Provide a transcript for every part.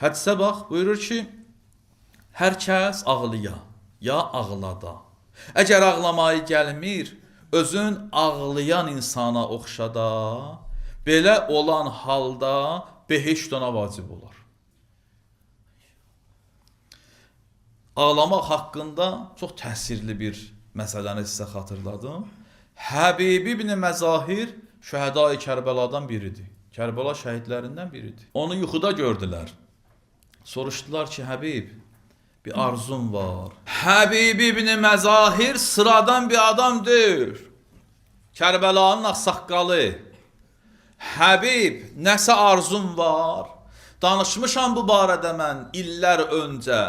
Hədisə bax, buyurur ki, hər kəs ağlıya, ya ağlada. Əgər ağlamayı gəlmir, özün ağlayan insana oxşada, belə olan halda behişt ona vacib olar. Ağlamaq haqqında çox təsirli bir məsələni sizə xatırladım. Həbib ibn Məzahir şəhədai Kərbəladan biridir. Kərbəla şəhidlərindən biridir. Onu yuxuda gördülər. Soruşdular ki, Həbib, bir arzum var. Həbib ibn Məzahir sıradan bir adam deyil. Kərbəlanın ağsaqqalı. Həbib, nəsə arzum var. Danışmışam bu barədə mən illər öncə.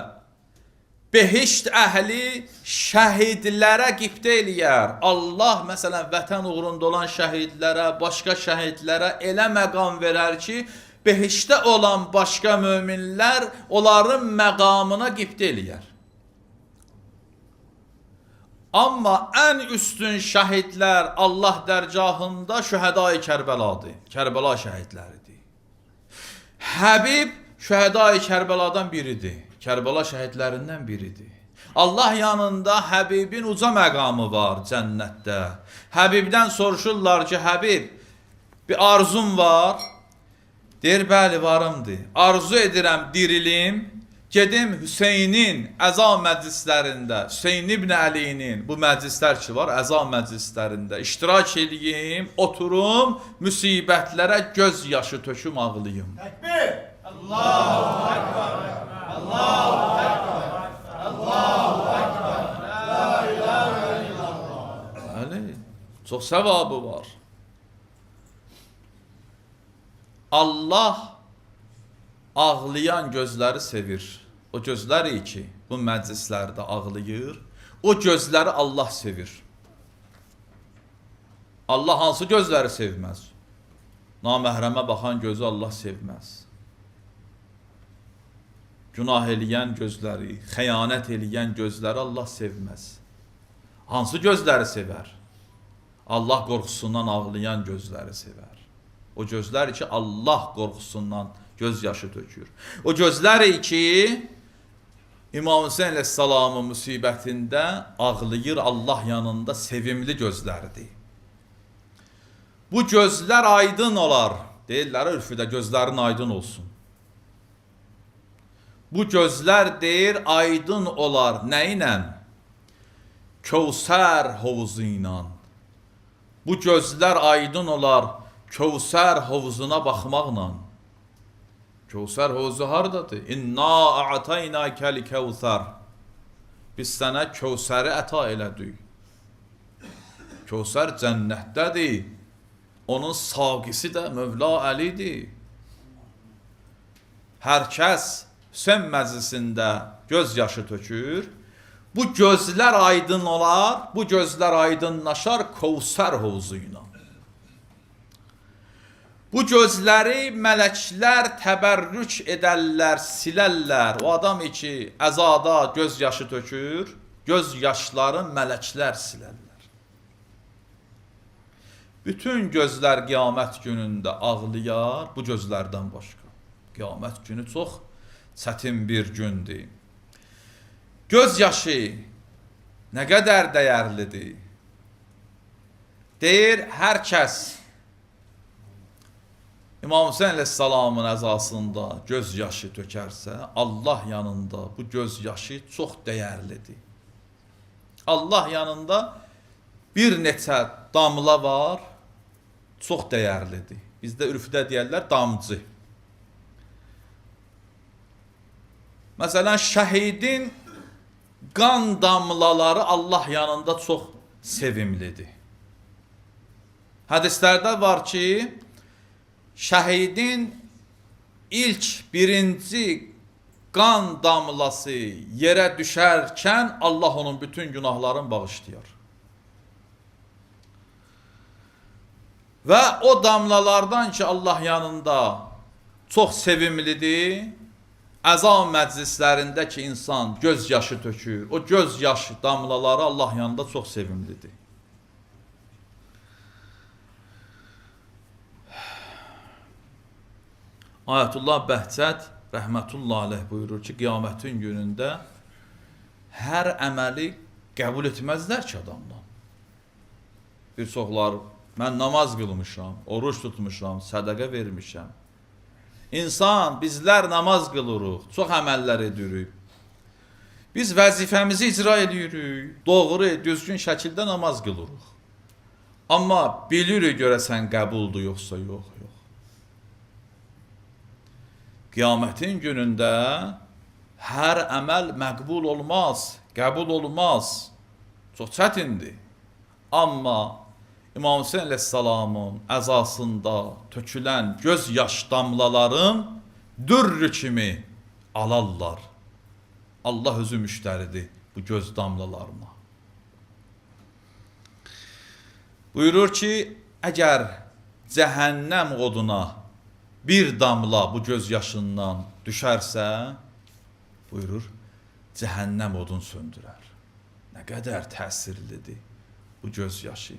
Behişt əhli şəhidlərə qibtə eləyər. Allah məsələn vətən uğrunda olan şəhidlərə, başqa şəhidlərə elə məqam verər ki, behiştdə olan başqa möminlər onların məqamına qibtə eləyər. Amma ən üstün şəhidlər Allah dərgahında şühədai Kərbəladır. Kərbəla şəhidləridir. Həbib şühədai Kərbəladan biridir. Kərbəla şəhidlərindən biridir. Allah yanında Həbibin uca məqamı var cənnətdə. Həbibdən soruşurlar ki, Həbib, bir arzum var. Deyir, bəli, varımdır. Arzu edirəm dirilim, gedim Hüseynin əza məclislərində, Hüseyn ibn Əlinin bu məclislər ki var, əza məclislərində iştirak edeyim, oturum, müsibətlərə göz yaşı töküm, ağlayım. Təkbir! Allahu Ekber! Allahu Ekber! Allahu Ekber! La ilahe illallah! Bəli, çox səvabı var. Allah ağlayan gözləri sevir. O gözləri ki, bu məclislərdə ağlayır, o gözləri Allah sevir. Allah hansı gözləri sevməz? Naməhrəmə baxan gözü Allah sevməz. Günah eləyən gözləri, xəyanət eləyən gözləri Allah sevməz. Hansı gözləri sevər? Allah qorxusundan ağlayan gözləri sevər. O gözlər ki, Allah qorxusundan göz yaşı tökür. O gözlər ki, İmam Hüseyin əleyhissalamın müsibətində ağlayır, Allah yanında sevimli gözlərdir. Bu gözlər aydın olar. Deyirlər, ürfüdə gözlərin aydın olsun. Bu gözlər deyir, aydın olar. Nə ilə? Kövsər hovuzu ilə. Bu gözlər aydın olar Kövsər hovuzuna baxmaqla. Kövsər hovuzu hardadır? İnna a'taynakəl kəvsər. Biz sənə Kövsəri əta elədik. Kövsər cənnətdədir. Onun saqisi də Mövla Əlidir. Hər kəs Hüseyn məclisində göz yaşı tökür. Bu gözlər aydın olar, bu gözlər aydınlaşar Kövsər hovuzu ilə. Bu gözləri mələklər təbərrük edərlər, silərlər. O adam ki, əzada göz yaşı tökür, göz yaşları mələklər silərlər. Bütün gözlər qiyamət günündə ağlayar, bu gözlərdən başqa. Qiyamət günü çox çətin bir gündür. Göz yaşı nə qədər dəyərlidir? Deyir, hər kəs İmam Hüseyin əleyhissalamın əzasında göz yaşı tökərsə, Allah yanında bu göz yaşı çox dəyərlidir. Allah yanında bir neçə damla var, çox dəyərlidir. Bizdə ürfdə deyərlər damcı. Məsələn, şəhidin qan damlaları Allah yanında çox sevimlidir. Hədislərdə var ki, şəhidin ilk birinci qan damlası yerə düşərkən Allah onun bütün günahlarını bağışlayar. Və o damlalardan ki Allah yanında çox sevimlidir, əza məclislərində ki insan göz yaşı tökür, o göz yaşı damlaları Allah yanında çox sevimlidir. Ayətullah Bəhcət rəhmətullah aleyh buyurur ki, qiyamətin günündə hər əməli qəbul etməzlər ki adamdan. Bir çoxlar, mən namaz qılmışam, oruç tutmuşam, sədəqə vermişəm. İnsan, bizlər namaz qılırıq, çox əməllər edirik. Biz vəzifəmizi icra edirik, doğru, düzgün şəkildə namaz qılırıq. Amma bilirik görəsən qəbuldur, yoxsa yox. Qiyamətin günündə hər əməl məqbul olmaz, qəbul olmaz. Çox çətindir. Amma İmam Hüseyin əleyhissalamın əzasında tökülən göz yaş damlaların dürrü kimi alarlar. Allah özü müştəridir bu göz damlalarına. Buyurur ki, əgər cəhənnəm oduna bir damla bu göz yaşından düşərsə, buyurur, cəhənnəm odun söndürər. Nə qədər təsirlidir bu göz yaşı.